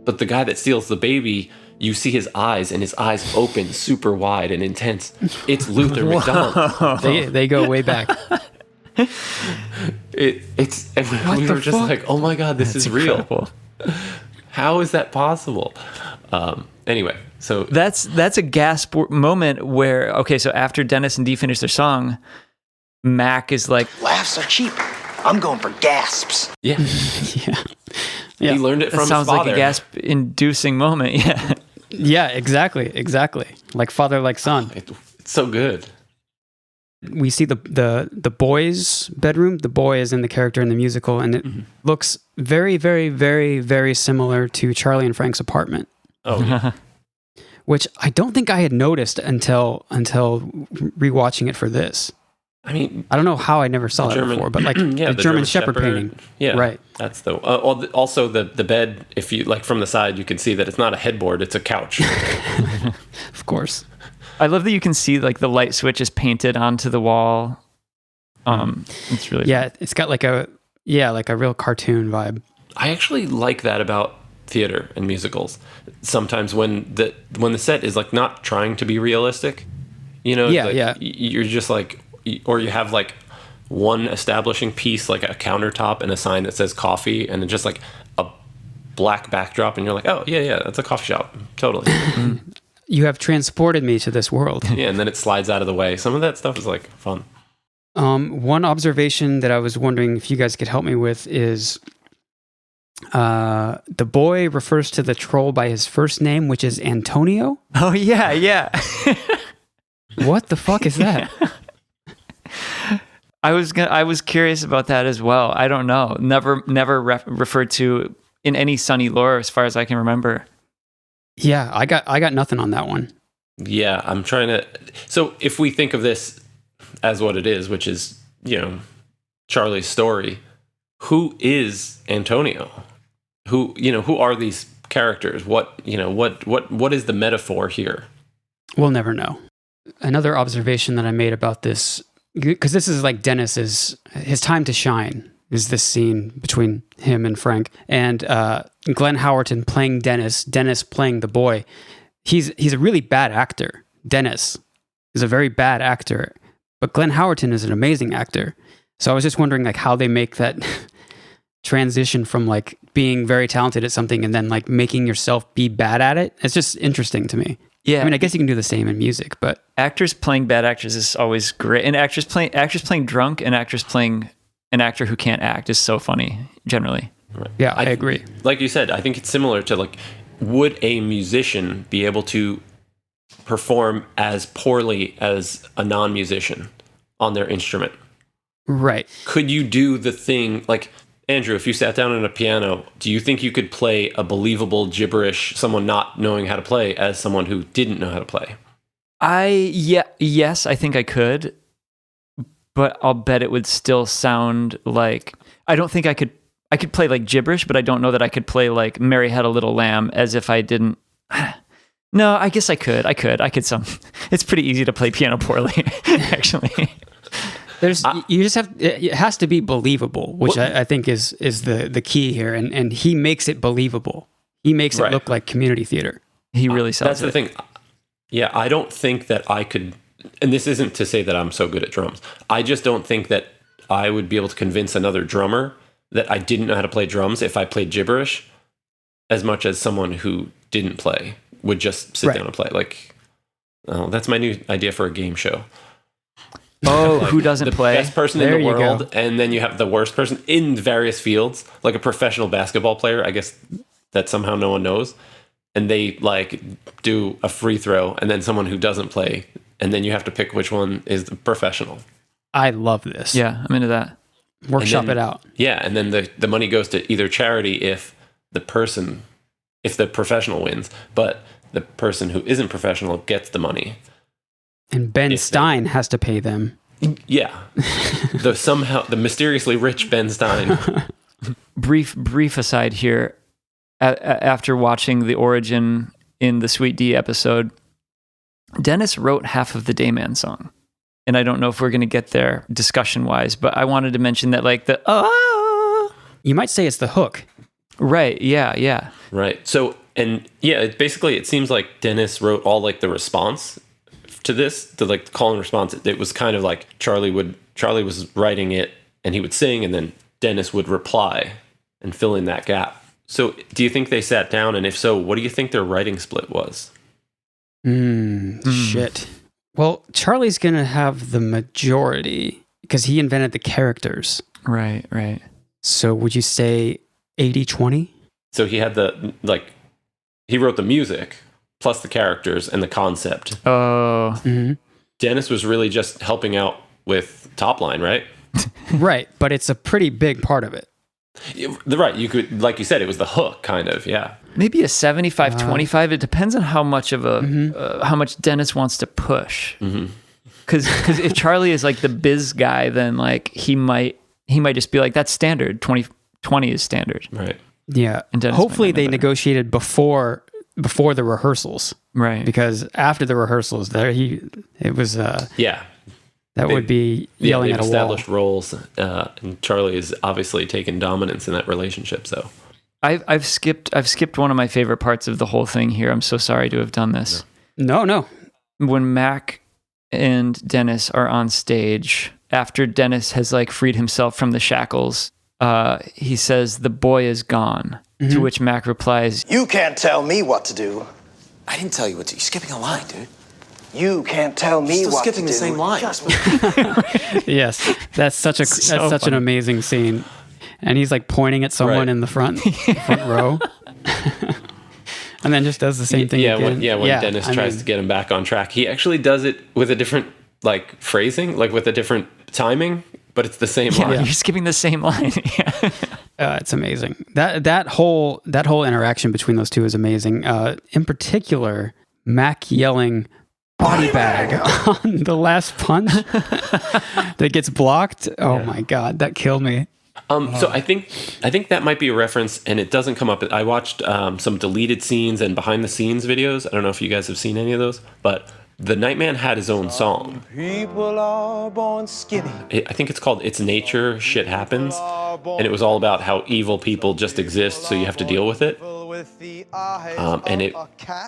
But the guy that steals the baby, you see his eyes, and his eyes open super wide and intense. It's Luther McDonald. They go way back. And we were just like, oh my God, this is real. How is that possible? Anyway, so that's a gasp moment where, okay, so after Dennis and Dee finish their song, Mac is like, Laughs are cheap. I'm going for gasps. Yeah. He learned it from his father. Sounds like a gasp-inducing moment. Yeah. Yeah, exactly. Like father, like son. It's so good. We see the boy's bedroom. The boy is in the character in the musical, and it looks very, very, very, very similar to Charlie and Frank's apartment. Oh, yeah. Which I don't think I had noticed until rewatching it for this. I mean, I don't know how I never saw that before, but like the German Shepherd painting. Yeah, right. That's also the bed. If you like from the side, you can see that it's not a headboard; it's a couch. Of course. I love that you can see like the light switch is painted onto the wall. It's really fun. It's got like a real cartoon vibe. I actually like that about theater and musicals. Sometimes when the set is like not trying to be realistic, you're just like, or you have like one establishing piece, like a countertop and a sign that says coffee, and then just like a black backdrop, and you're like, oh yeah, that's a coffee shop, totally. You have transported me to this world. Yeah, and then it slides out of the way. Some of that stuff is like fun. One observation that I was wondering if you guys could help me with is the boy refers to the troll by his first name, which is Antonio. Oh yeah. What the fuck is that? I was curious about that as well. I don't know. Never referred to in any Sunny lore as far as I can remember. Yeah, I got nothing on that one. Yeah, I'm trying to. So if we think of this as what it is, which is, Charlie's story, who is Antonio? Who are these characters? What is the metaphor here? We'll never know. Another observation that I made about this, because this is like Dennis's his time to shine, is this scene between him and Frank, and Glenn Howerton playing Dennis playing the boy. He's a really bad actor. Dennis is a very bad actor, but Glenn Howerton is an amazing actor. So I was just wondering like how they make that transition from like being very talented at something and then like making yourself be bad at it. It's just interesting to me. Yeah, I mean, I guess you can do the same in music, but actors playing bad actors is always great, and actors playing drunk and actors playing an actor who can't act is so funny generally. Right. Yeah, I agree. Like you said, I think it's similar to like, would a musician be able to perform as poorly as a non-musician on their instrument? Right. Could you do the thing like, Andrew, if you sat down on a piano, do you think you could play a believable gibberish, someone not knowing how to play, as someone who didn't know how to play? Yes, I think I could, but I'll bet it would still sound like, I don't think I could play like gibberish, but I don't know that I could play like Mary Had a Little Lamb as if I didn't. No, I guess I could. Some. It's pretty easy to play piano poorly, actually. You just have. It has to be believable, which I think is the key here, and he makes it believable. He makes it look like community theater. He really sells That's the thing. Yeah, I don't think that I could. And this isn't to say that I'm so good at drums. I just don't think that I would be able to convince another drummer that I didn't know how to play drums if I played gibberish, as much as someone who didn't play would just sit down and play. Like, that's my new idea for a game show. Oh, who doesn't play? The best person in the world, and then you have the worst person in various fields, like a professional basketball player, I guess, that somehow no one knows. And they like do a free throw, and then someone who doesn't play, and then you have to pick which one is the professional. I love this. Yeah, I'm into that. Workshop it out. Yeah, and then the money goes to either charity if the professional wins, but the person who isn't professional gets the money. And Ben Stein has to pay them. Yeah. The mysteriously rich Ben Stein. Brief aside here. After watching the Origin in the Sweet D episode, Dennis wrote half of the Dayman song. And I don't know if we're going to get there discussion-wise, but I wanted to mention that like You might say it's the hook. Right, yeah. Right. So, and yeah, it seems like Dennis wrote all like the response to this, to like the call and response. It was kind of like Charlie was writing it and he would sing and then Dennis would reply and fill in that gap. So do you think they sat down? And if so, what do you think their writing split was? Shit. Well, Charlie's going to have the majority because he invented the characters. Right. So would you say 80-20? So he had he wrote the music plus the characters and the concept. Oh. Mm-hmm. Dennis was really just helping out with top line, right? Right, but it's a pretty big part of it. Right, you could, like you said, it was the hook, kind of, yeah. Maybe a 75-25. It depends on how much of how much Dennis wants to push. Because if Charlie is like the biz guy, then like he might just be like, that's standard. 20 is standard. Right. Yeah. And hopefully they negotiated before the rehearsals. Right. Because after the rehearsals, it was That would be yelling at a wall. Established roles, and Charlie is obviously taken dominance in that relationship. So, I've skipped one of my favorite parts of the whole thing here. I'm so sorry to have done this. No. When Mac and Dennis are on stage, after Dennis has like freed himself from the shackles, he says, "The boy is gone." To which Mac replies, "You can't tell me what to do." I didn't tell you what to do. You're skipping a line, dude. You can't tell me what to do. Still skipping the same line. Yes, that's such an amazing scene. And he's like pointing at someone in the front row. And then just does the same thing again. When Dennis tries to get him back on track. He actually does it with a different like phrasing, like with a different timing, but it's the same line. You're skipping the same line. It's amazing. That whole interaction between those two is amazing. In particular, Mac yelling body bag on the last punch that gets blocked. Oh my God, that killed me. So I think that might be a reference, and it doesn't come up. I watched some deleted scenes and behind the scenes videos. I don't know if you guys have seen any of those, but the Nightman had his own song. People are born skinny. I think it's called "It's Nature, Shit Happens," and it was all about how evil people just exist, so you have to deal with it. And it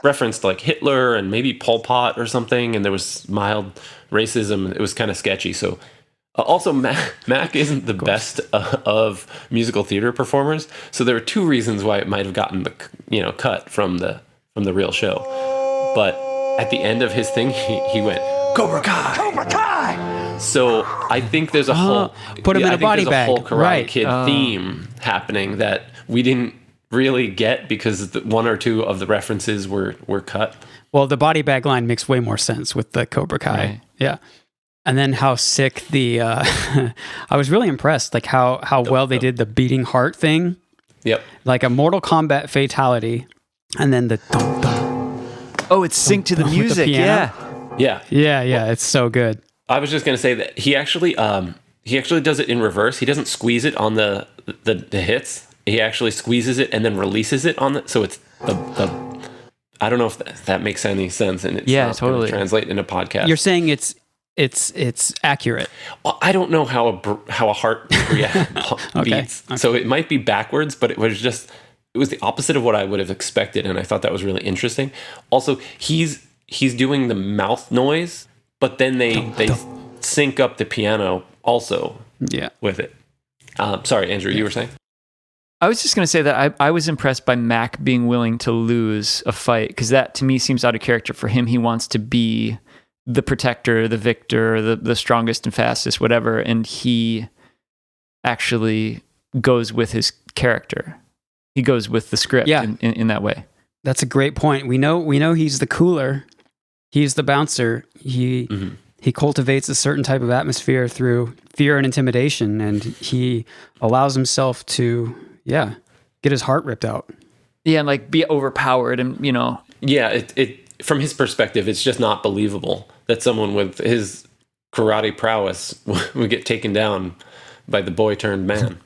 referenced like Hitler and maybe Pol Pot or something, and there was mild racism. It was kind of sketchy. So also Mac isn't the best of musical theater performers, so there are two reasons why it might have gotten the cut from the real show. But at the end of his thing, he went Cobra Kai. Cobra Kai. So I think there's a whole put him in a body bag. Whole Karate Kid theme happening that we didn't really get because one or two of the references were cut. Well, the body bag line makes way more sense with the Cobra Kai. Right. Yeah. And then how sick I was really impressed, like how well they did the beating heart thing. Yep. Like a Mortal Kombat fatality, and then the dum dum. Oh, it's synced to the music. Yeah. It's so good. I was just gonna say that he actually does it in reverse. He doesn't squeeze it on the hits. He actually squeezes it and then releases it on the. So it's the I don't know if that makes any sense, and it's Yeah, not going totally. to translate in a podcast. You're saying it's accurate. Well, I don't know how a heart beats, Okay. so it might be backwards, but it was the opposite of what I would have expected, and I thought that was really interesting. Also, he's doing the mouth noise, but then they sync up the piano also with it. Sorry, Andrew, you were saying? I was just going to say that I was impressed by Mac being willing to lose a fight, because that to me seems out of character for him. He wants to be the protector, the victor, the strongest and fastest, whatever, and he actually goes with his character. He goes with the script in that way. That's a great point. We know he's the cooler. He's the bouncer. He cultivates a certain type of atmosphere through fear and intimidation, and he allows himself to get his heart ripped out. Yeah, and like be overpowered, and Yeah, it from his perspective, it's just not believable that someone with his karate prowess would get taken down by the boy turned man.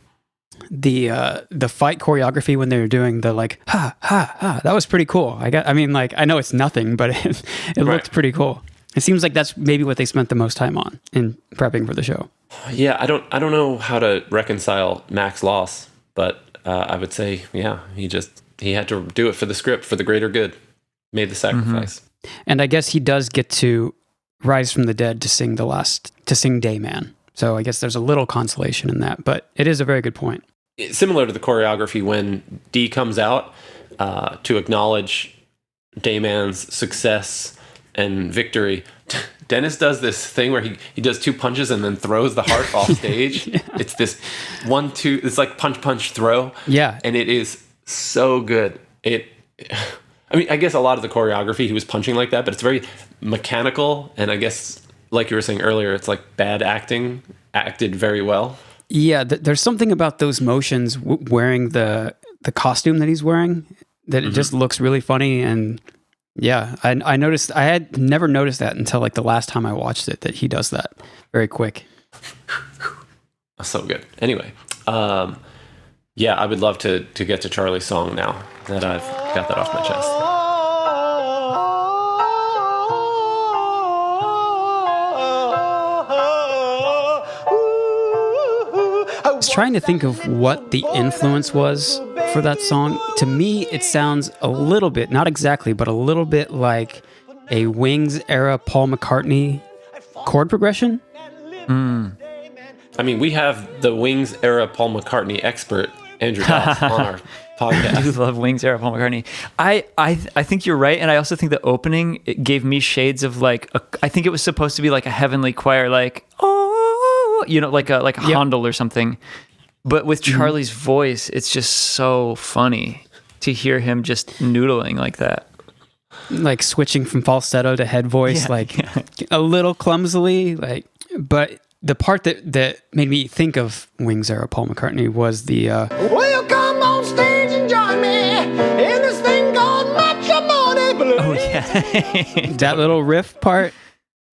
The fight choreography when they were doing the like ha ha ha, that was pretty cool. I know it's nothing, but it looked pretty cool. It seems like that's maybe what they spent the most time on in prepping for the show. Yeah, I don't know how to reconcile Mac's loss, but I would say he had to do it for the script, for the greater good. Made the sacrifice. And I guess he does get to rise from the dead to sing Dayman. So I guess there's a little consolation in that, but it is a very good point. Similar to the choreography when Dee comes out to acknowledge Dayman's success and victory, Dennis does this thing where he does 2 punches and then throws the heart off stage. It's this 1-2, it's like punch throw. Yeah. And it is so good. I guess a lot of the choreography, he was punching like that, but it's very mechanical. And I guess, like you were saying earlier, it's like bad acting, acted very well. Yeah, there's something about those motions wearing the costume that he's wearing that it just looks really funny. And yeah, I noticed, I had never noticed that until like the last time I watched it, that he does that very quick. So good. Anyway, I would love to get to Charlie's song now that I've got that off my chest. I was trying to think of what the influence was for that song. To me, it sounds a little bit, not exactly, but a little bit like a Wings era Paul McCartney chord progression. I mean, we have the Wings era Paul McCartney expert, Andrew Dost, on our podcast. I do love Wings era Paul McCartney. I think you're right, and I also think the opening, it gave me shades of like I think it was supposed to be like a heavenly choir, like like a Handel or something. But with Charlie's voice, it's just so funny to hear him just noodling like that, like switching from falsetto to head voice, a little clumsily, but. The part that made me think of Wings era Paul McCartney was the Well, come on stage and join me in this thing called matrimony. oh yeah, that little riff part.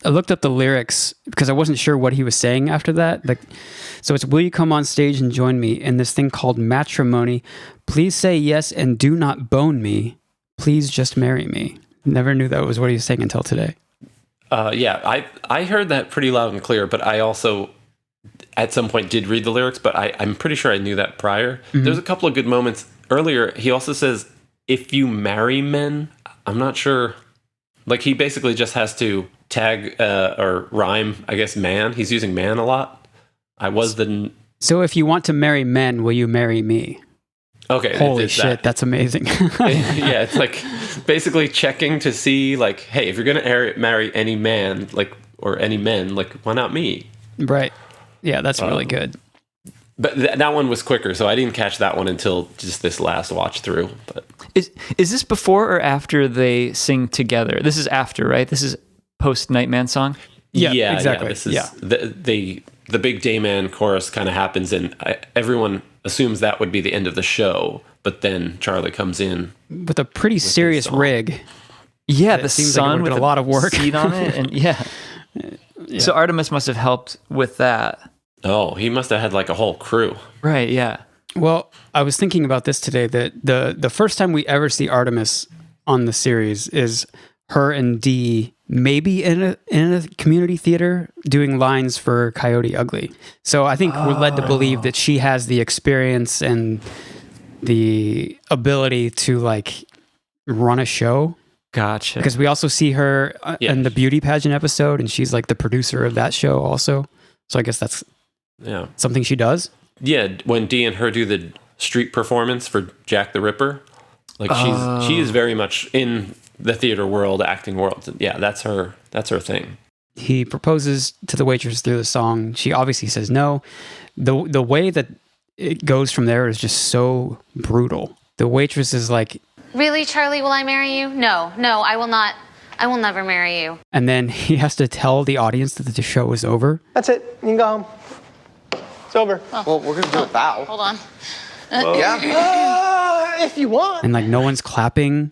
I looked up the lyrics because I wasn't sure what he was saying after that. So it's, will you come on stage and join me in this thing called matrimony? Please say yes and do not bone me. Please just marry me. Never knew that was what he was saying until today. I heard that pretty loud and clear, but I also at some point did read the lyrics, but I'm pretty sure I knew that prior. There's a couple of good moments. Earlier, he also says, if you marry men, I'm not sure. Like, he basically just has to tag or rhyme, I guess, man. He's using man a lot. So if you want to marry men, will you marry me? Okay. Holy shit, that's amazing. Yeah, it's like basically checking to see, like, hey, if you're going to marry any man, like, or any men, like, why not me? Right. Yeah, that's really good. But that one was quicker, so I didn't catch that one until just this last watch through. But is this before or after they sing together? This is after, right? This is post Nightman song? Yeah, exactly. Yeah, this is the big Dayman chorus kind of happens, and everyone assumes that would be the end of the show, but then Charlie comes in with a pretty serious rig. Yeah, the seems sun like with a lot of work seat on it, and yeah. So Artemis must have helped with that. Oh, he must have had like a whole crew. Right, yeah. Well, I was thinking about this today, that the first time we ever see Artemis on the series is her and Dee maybe in a community theater doing lines for Coyote Ugly. So I think we're led to believe that she has the experience and the ability to like run a show. Gotcha. Because we also see her in the beauty pageant episode, and she's like the producer of that show also. So I guess that's something she does. Yeah, when Dee and her do the street performance for Jack the Ripper, like she is very much in the theater world, acting world. Yeah, that's her thing. He proposes to the waitress through the song. She obviously says no. The way that it goes from there is just so brutal. The waitress is like, Really, Charlie, will I marry you? No, I will not. I will never marry you. and then he has to tell the audience that the show is over. That's it. You can go home. It's over. Well, we're gonna do a vow. Hold on. Yeah. If you want. And like no one's clapping.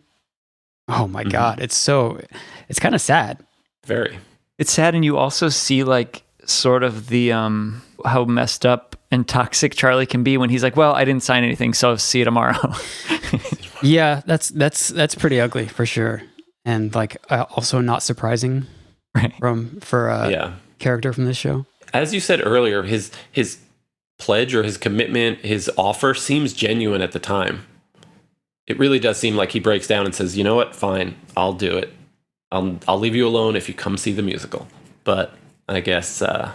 Oh my God. It's kind of sad. Very. It's sad, and you also see like sort of the how messed up and toxic Charlie can be when he's like, well, I didn't sign anything, so see you tomorrow. Yeah, that's pretty ugly for sure. And like also not surprising for a character from this show. As you said earlier, his pledge or his commitment, his offer seems genuine at the time. It really does seem like he breaks down and says, you know what, fine, I'll do it. I'll leave you alone if you come see the musical. But I guess the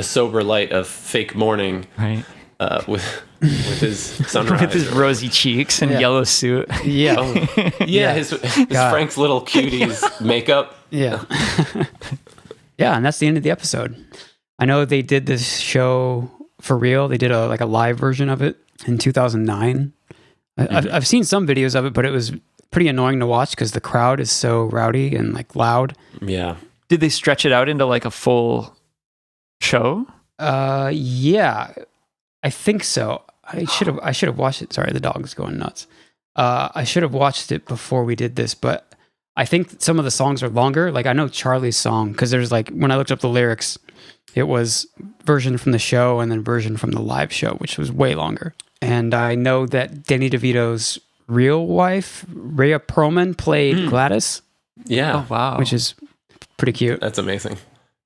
sober light of fake mourning with his sunrise. With his rosy cheeks and yellow suit. Yeah. His Frank's Little Cuties makeup. Yeah. Yeah, and that's the end of the episode. I know they did this show for real. They did a live version of it in 2009. I've seen some videos of it, but it was pretty annoying to watch because the crowd is so rowdy and like loud. Yeah. Did they stretch it out into like a full show? Yeah, I think so. I should have watched it. Sorry, the dog's going nuts. I should have watched it before we did this, but I think some of the songs are longer. Like I know Charlie's song because there's like when I looked up the lyrics, it was version from the show and then version from the live show, which was way longer. And I know that Danny DeVito's real wife, Rhea Perlman, played Gladys. Yeah. Oh, wow. Which is pretty cute. That's amazing.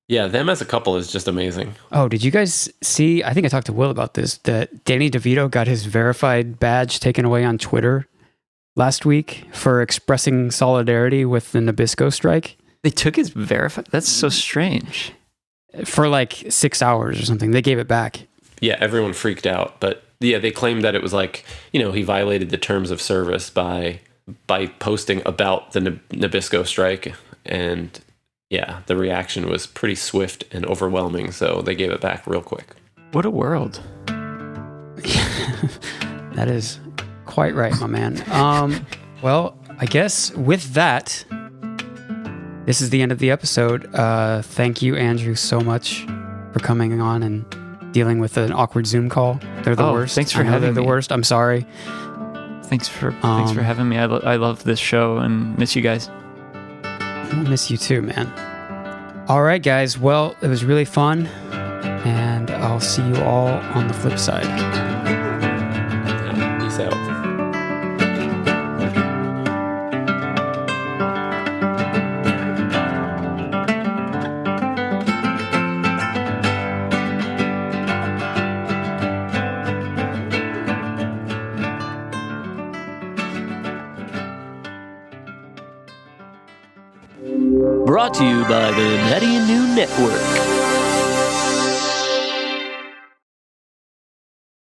Yeah, them as a couple is just amazing. Oh, did you guys see? I think I talked to Will about this, that Danny DeVito got his verified badge taken away on Twitter last week for expressing solidarity with the Nabisco strike. They took his verified? That's so strange. For like 6 hours or something. They gave it back. Yeah, everyone freaked out. But yeah, they claimed that it was like, he violated the terms of service by posting about the Nabisco strike. And yeah, the reaction was pretty swift and overwhelming. So they gave it back real quick. What a world. That is quite right, my man. Well, I guess with that, this is the end of the episode. Thank you, Andrew, so much for coming on and dealing with an awkward Zoom call. They're the worst. Thanks for having me. They're the worst. I'm sorry. Thanks for having me. I love this show and miss you guys. I miss you too, man. All right, guys. Well, it was really fun, and I'll see you all on the flip side. Yeah, peace out. Brought to you by the Natty and New Network.